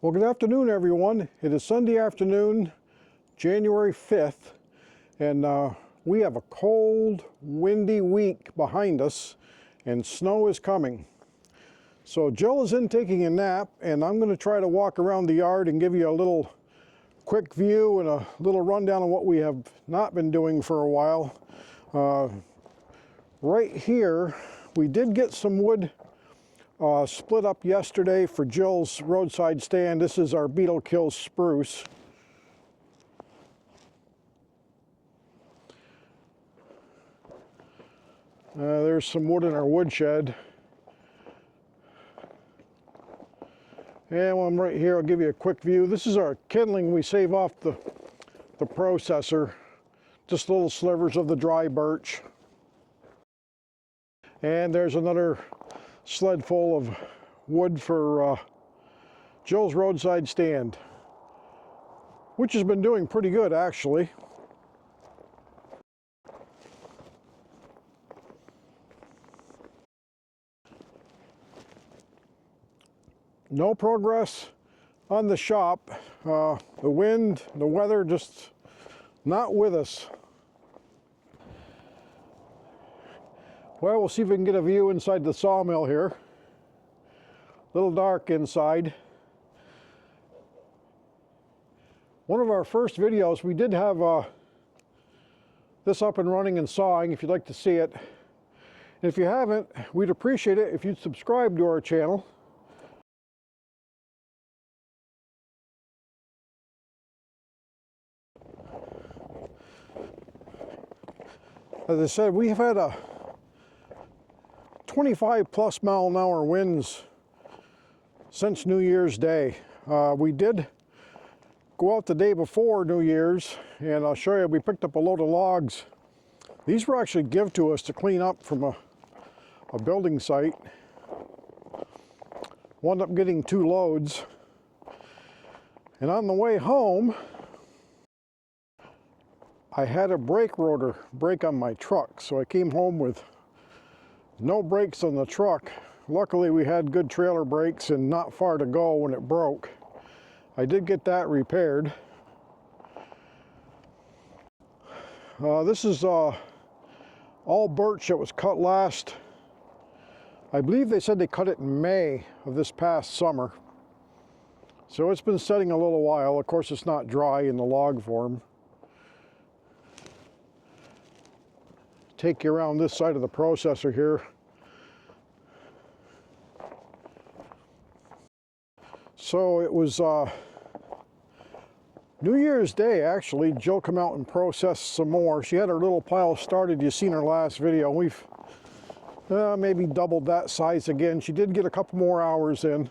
Well, good afternoon, everyone. It is Sunday afternoon, January 5th, and we have a cold, windy week behind us, and snow is coming. So Jill is in taking a nap, and I'm going to try to walk around the yard and give you a little quick view and a little rundown of what we have not been doing for a while. Right here, we did get some wood split up yesterday for Jill's roadside stand. This is our beetle kill spruce. There's some wood in our woodshed. And while I'm right here, I'll give you a quick view. This is our kindling we save off the processor. Just little slivers of the dry birch. And there's another sled full of wood for Jill's roadside stand, which has been doing pretty good actually. No progress on the shop. The wind, the weather, just not with us. Well, we'll see if we can get a view inside the sawmill here. A little dark inside. One of our first videos, we did have this up and running and sawing, if you'd like to see it. And if you haven't, we'd appreciate it if you'd subscribe to our channel. As I said, we have had a 25+ mile-an-hour winds since New Year's Day. We did go out the day before New Year's, and I'll show you, we picked up a load of logs. These were actually given to us to clean up from a building site. Wound up getting 2 loads. And on the way home, I had a brake rotor break on my truck, so I came home with no brakes on the truck. Luckily we had good trailer brakes and not far to go when it broke. I did get that repaired. This is all birch that was cut last, I believe they said they cut it in May of this past summer. So it's been setting a little while. Of course it's not dry in the log form. Take you around this side of the processor here. So it was New Year's Day actually. Jill come out and processed some more. She had her little pile started. You seen her last video. We've maybe doubled that size again. She did get a couple more hours in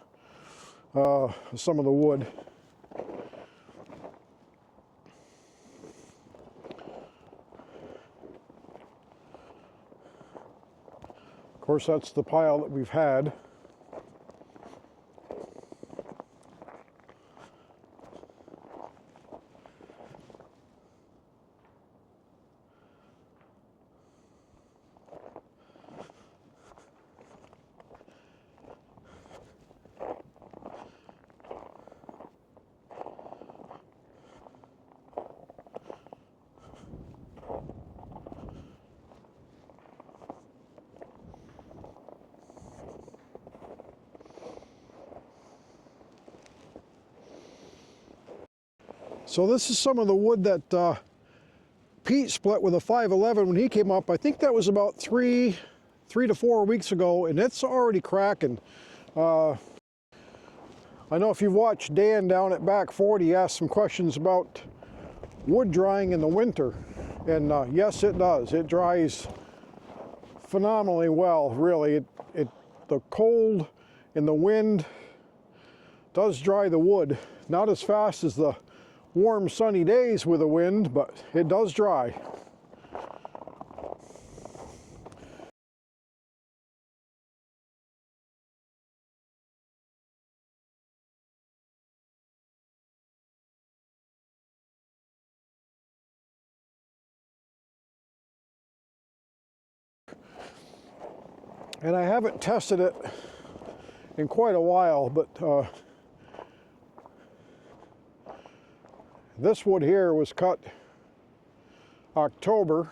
some of the wood. Of course, that's the pile that we've had. So this is some of the wood that Pete split with a 511 when he came up. I think that was about 3 to 4 weeks ago, and it's already cracking. I know if you've watched Dan down at Back 40, he asked some questions about wood drying in the winter. And yes, it does. It dries phenomenally well, really. The cold and the wind does dry the wood. Not as fast as the warm sunny days with the wind, but it does dry. And I haven't tested it in quite a while, but This wood here was cut October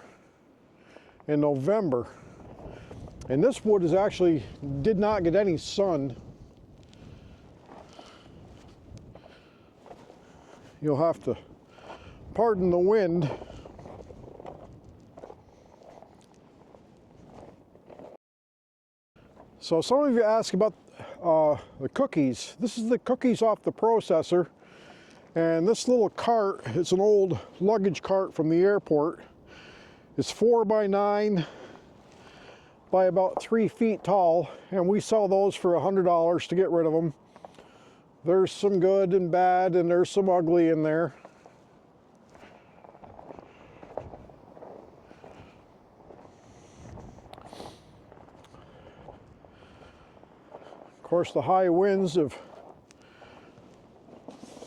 and November. And this wood is actually did not get any sun. You'll have to pardon the wind. So some of you ask about the cookies. This is the cookies off the processor. And this little cart, it's an old luggage cart from the airport. It's 4x9 by about 3 feet tall, and we sell those for $100 to get rid of them. There's some good and bad, and there's some ugly in there. Of course, the high winds have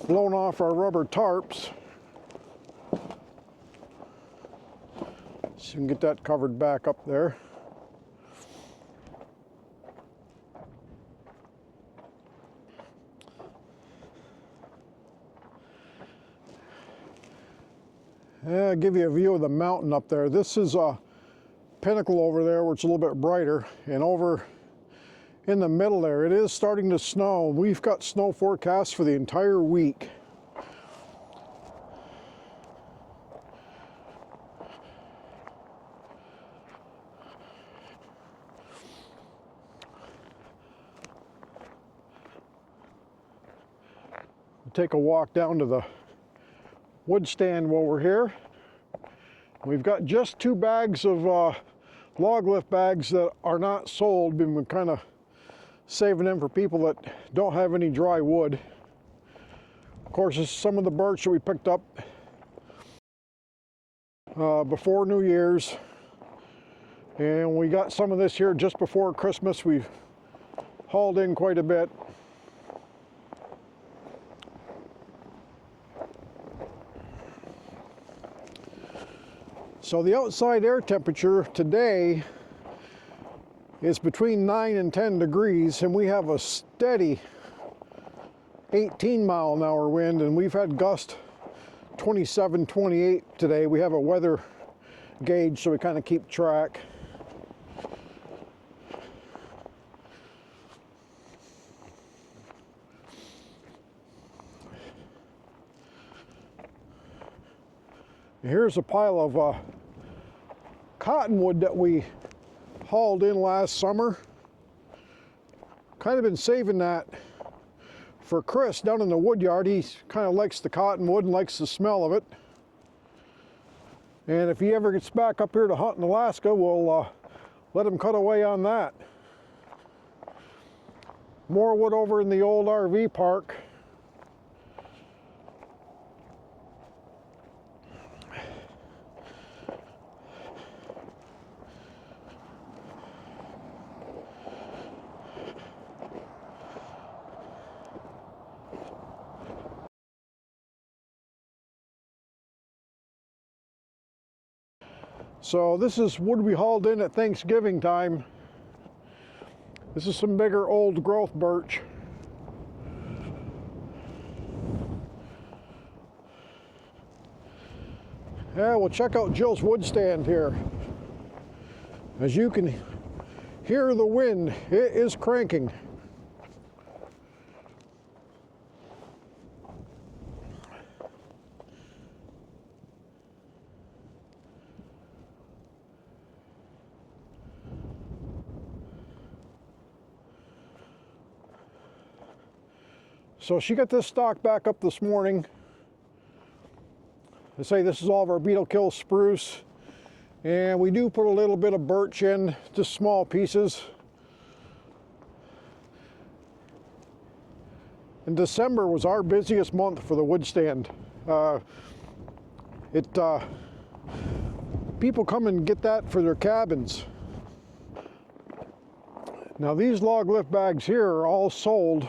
blown off our rubber tarps. So you can get that covered back up there. I'll give you a view of the mountain up there. This is a pinnacle over there where it's a little bit brighter, and over in the middle there it is starting to snow. We've got snow forecasts for the entire week. We'll take a walk down to the wood stand while we're here. We've got just 2 bags of log lift bags that are not sold. Been kind of saving them for people that don't have any dry wood. Of course, this is some of the birch that we picked up before New Year's, and we got some of this here just before Christmas. We hauled in quite a bit. So the outside air temperature today is between 9 and 10 degrees, and we have a steady 18-mile-an-hour wind, and we've had gust 27, 28 today. We have a weather gauge, so we kind of keep track. Here's a pile of cottonwood that we hauled in last summer. Kind of been saving that for Chris down in the wood yard. He kind of likes the cottonwood and likes the smell of it. And if he ever gets back up here to hunt in Alaska, we'll let him cut away on that. More wood over in the old RV park. So this is wood we hauled in at Thanksgiving time. This is some bigger old growth birch. Yeah, we'll check out Jill's wood stand here. As you can hear the wind, it is cranking. So she got this stock back up this morning. I say this is all of our beetle kill spruce, and we do put a little bit of birch in, just small pieces. And December was our busiest month for the wood stand. People come and get that for their cabins. Now these log lift bags here are all sold.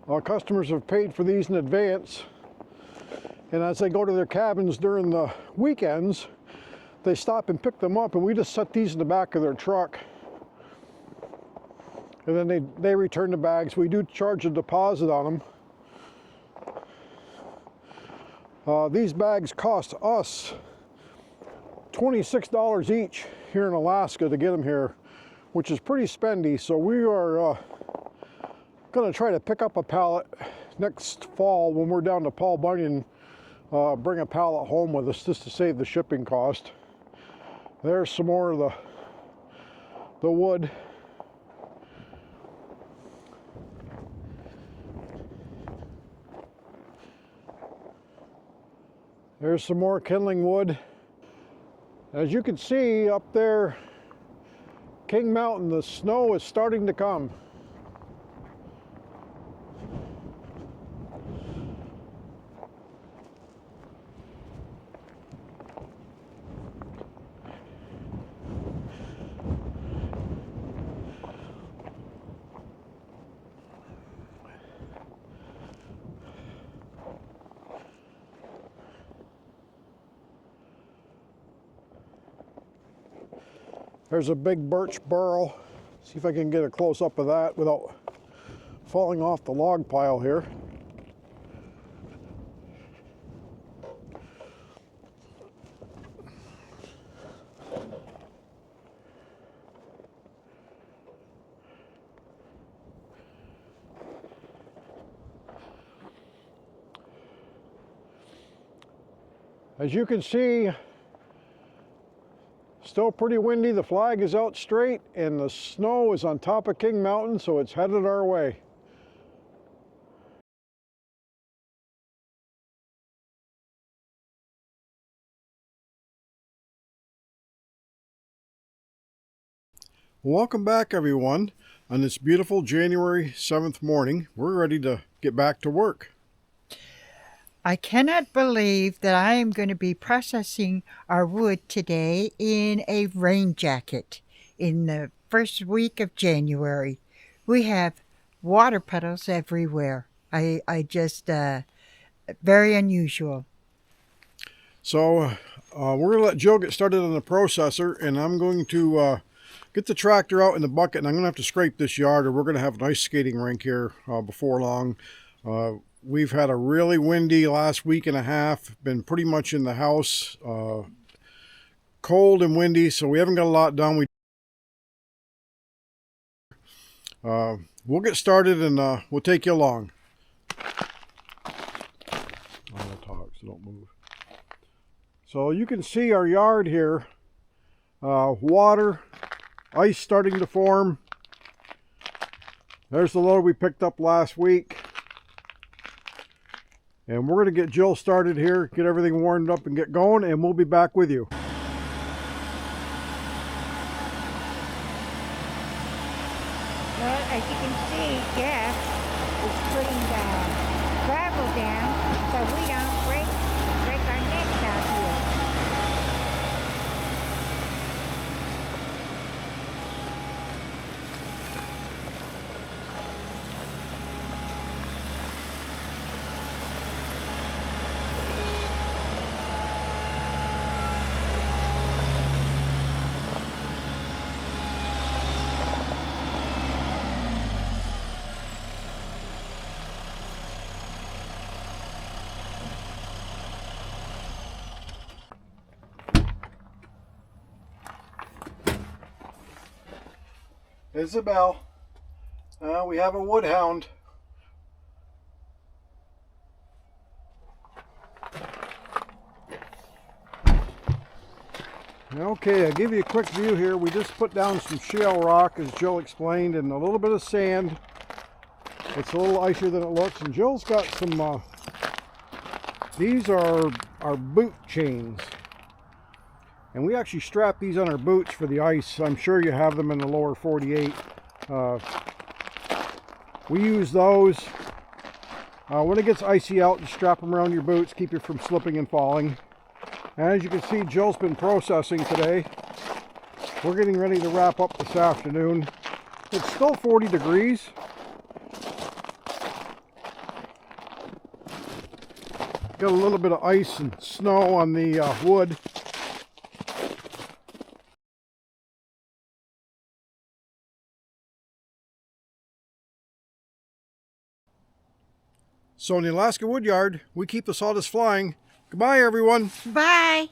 Our customers have paid for these in advance, and as they go to their cabins during the weekends, they stop and pick them up, and we just set these in the back of their truck, and then they return the bags. We do charge a deposit on them. These bags cost us $26 each here in Alaska to get them here, which is pretty spendy. So we are going to try to pick up a pallet next fall when we're down to Paul Bunyan. Bring a pallet home with us just to save the shipping cost. There's some more of the wood. There's some more kindling wood. As you can see up there, King Mountain, the snow is starting to come. There's a big birch burl. See if I can get a close up of that without falling off the log pile here. As you can see, still pretty windy. The flag is out straight and the snow is on top of King Mountain, so it's headed our way. Welcome back, everyone. On this beautiful January 7th morning, we're ready to get back to work. I cannot believe that I am going to be processing our wood today in a rain jacket in the first week of January. We have water puddles everywhere. I just, very unusual. So we're going to let Jill get started on the processor, and I'm going to get the tractor out in the bucket, and I'm going to have to scrape this yard, or we're going to have an ice skating rink here before long. We've had a really windy last week and a half, been pretty much in the house, cold and windy, so we haven't got a lot done. We'll get started and we'll take you along. I'm gonna talk, so don't move. So you can see our yard here, water, ice starting to form. There's the load we picked up last week. And we're going to get Jill started here, get everything warmed up and get going, and we'll be back with you. Well, as you can see, Jeff is putting the gravel down so we don't break our necks out here. Isabel, we have a woodhound. Okay, I'll give you a quick view here. We just put down some shale rock, as Jill explained, and a little bit of sand. It's a little icier than it looks, and Jill's got some, these are our boot chains. And we actually strap these on our boots for the ice. I'm sure you have them in the lower 48. We use those. When it gets icy out, you strap them around your boots, keep you from slipping and falling. And as you can see, Jill's been processing today. We're getting ready to wrap up this afternoon. It's still 40 degrees. Got a little bit of ice and snow on the wood. So in the Alaska Woodyard, we keep the sawdust flying Goodbye, everyone. Bye.